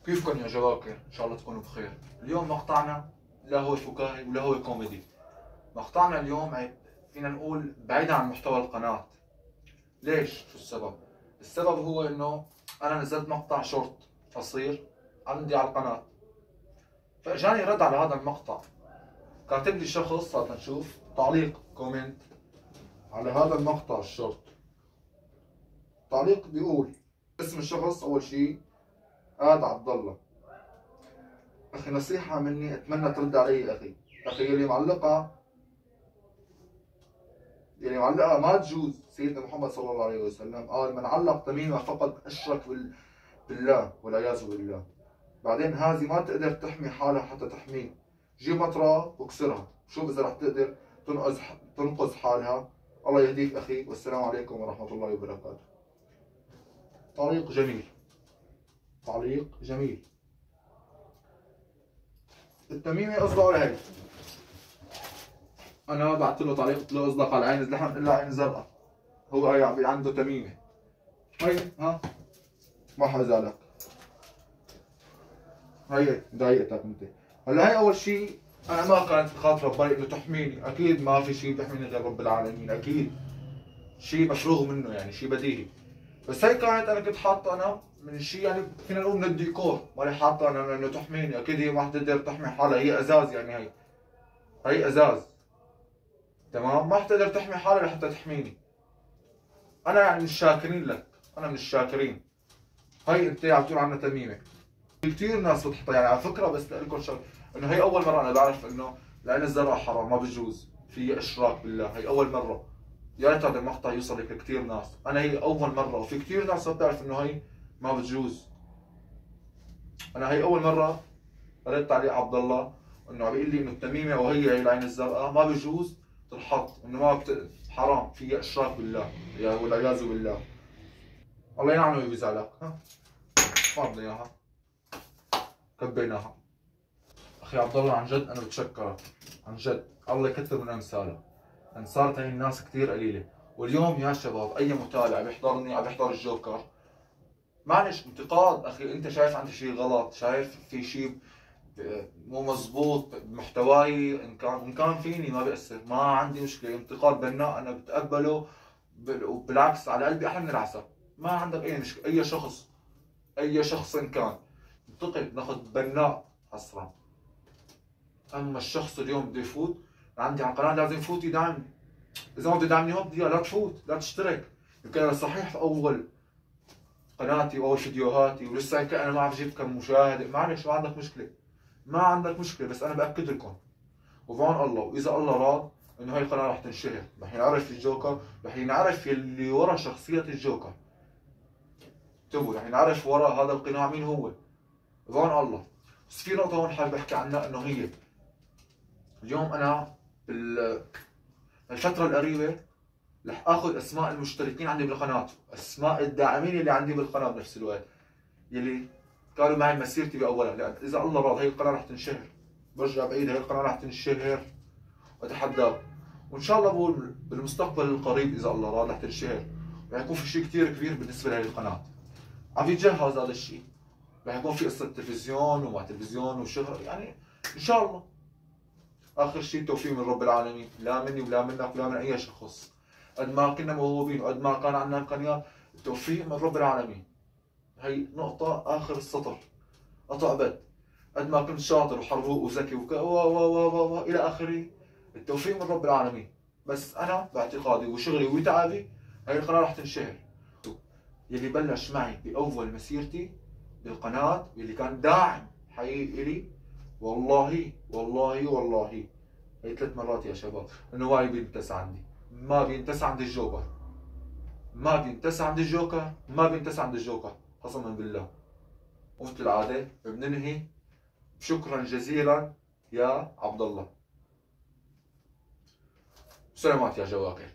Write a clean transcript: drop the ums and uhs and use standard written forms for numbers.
كيفكن يا جواكر؟ ان شاء الله تكونوا بخير. اليوم مقطعنا لا هو فكاهي ولا هو كوميدي. مقطعنا اليوم فينا نقول بعيدا عن محتوى القناة. ليش؟ شو السبب؟ السبب هو انه انا نزلت مقطع شورت قصير عندي على القناة، فاجاني رد على هذا المقطع. كاتب لي شخص، هات نشوف تعليق كومنت على هذا المقطع الشورت. تعليق بيقول اسم الشخص اول شيء عبد الله. اخي نصيحة مني اتمنى ترد علي. اخي يلي معلقة ما تجوز. سيدنا محمد صلى الله عليه وسلم قال من علق تميمة فقد اشرك بالله والعياذ بالله. بعدين هذه ما تقدر تحمي حالها حتى تحميك. جيب مطرقة واكسرها، شوف اذا رح تقدر تنقذ حالها. الله يهديك اخي، والسلام عليكم ورحمة الله وبركاته. تعليق جميل، تعليق جميل. التميمة قصده على هيك. انا بعثت له تعليق، قلت له قصدك على عين اللحم الا عين زرقاء. هو هي عنده تميمة. هي ها ما حزعلك، هي ضايقتك انت. هلا هي اول شيء انا ما كانت خاطره ببالي انه تحميني، اكيد ما في شيء بيحميني غير رب العالمين، اكيد شيء مفروغ منه، يعني شيء بديهي. بس هي كانت انا كنت حاطه انا من شيء، يعني فينا نقول من الديكور، ماني حاطه انا انه تحميني، اكيد هي ما حتقدر تحمي حالها، هي ازاز، يعني هي ازاز، تمام؟ ما حتقدر تحمي حالها لحتى تحميني. انا يعني من الشاكرين لك، انا من الشاكرين. هي انت عم تقول عنها تميمه. في كثير ناس بتحطها، يعني على فكره بس لكم شغله، انه هي اول مره انا بعرف انه العين الزرقاء حرام، ما بجوز، في اشراك بالله. هي اول مره، يا ريت هذا المقطع يوصل لكثير ناس. انا هي اول مره، وفي كثير ناس بتعرف انه هي ما بتجوز. انا هي اول مره قريت تعليق عبد الله انه عم بيقول لي انه التميمه وهي العين الزرقاء ما بجوز تنحط، انه ما حرام، في اشراك بالله والعياذ بالله. الله ينعمه ويزعلك. ها فاضل اياها، كبيناها. اخي عبد الله عن جد انا بتشكرك، عن جد الله يكثر من امثالك. صارت هي الناس كثير قليله. واليوم يا شباب اي متابع بيحضرني عم بيحضر الجوكر، معلش انتقاد اخي، انت شايف عندي شيء غلط، شايف في شيء مو مزبوط بمحتواي، ان كان فيني ما بيأثر، ما عندي مشكله. انتقاد بناء انا بتقبله، وبالعكس على قلبي احلى من العسل. ما عندك اي مشكله، اي شخص إن كان انتقد، ناخذ بناء حسرا. اما الشخص اليوم بده يفوت عندي على القناه لازم يفوت يدعمني. اذا ما بده يدعمني هو بدي لا تفوت، لا تشترك. يمكن انا صحيح في اول قناتي واول فيديوهاتي ولسه هيك انا ما عم جيب كم مشاهده، معلش ما عندك مشكله، ما عندك مشكله. بس انا باكد لكم وبعون الله، واذا الله راد انه هاي القناه رح تنشهر، رح ينعرف الجوكر، رح ينعرف اللي ورا شخصيه الجوكر. انتبهوا، رح ينعرف ورا هذا القناع مين هو، بعون الله. بس في نقطه هون حابب احكي عنها، انه هي اليوم انا بالفتره القريبه رح اخذ اسماء المشتركين عندي بالقناه، اسماء الداعمين اللي عندي بالقناه بنفس الوقت، يلي كانوا معي مسيرتي باولها، لان اذا الله راد هي القناه رح تنشهر. برجع بعيد، هي القناه رح تنشهر واتحداك. وان شاء الله بقول بالمستقبل القريب اذا الله راد رح تنشهر، رح يكون في شيء كثير كبير بالنسبه لهي القناه. عم يتجهز هذا الشيء، رح يكون في قصه تلفزيون وما تلفزيون وشهره، يعني ان شاء الله. اخر شيء توفيق من رب العالمين، لا مني ولا منك ولا من اي شخص. قد ما كنا موهوبين وقد ما كان عندنا امكانيات، التوفيق من رب العالمين. هي نقطة آخر السطر، قطع بد. قد ما كنت شاطر وحروق وذكي و إلى آخره، التوفيق من رب العالمين. بس أنا باعتقادي وشغلي وتعبي هي القناة رح تنشهر. يلي بلش معي بأول مسيرتي بالقناة، يلي كان داعم حقيقي إلي، والله والله والله هي 3 مرات يا شباب انه واي بينتسى عندي. ما بينتسى عند الجوكر، ما بينتسى عند الجوكر، ما بينتسى عند الجوكر قسما بالله. ومثل العادة بننهي شكرا جزيلا يا عبد الله. سلامات يا جواكر.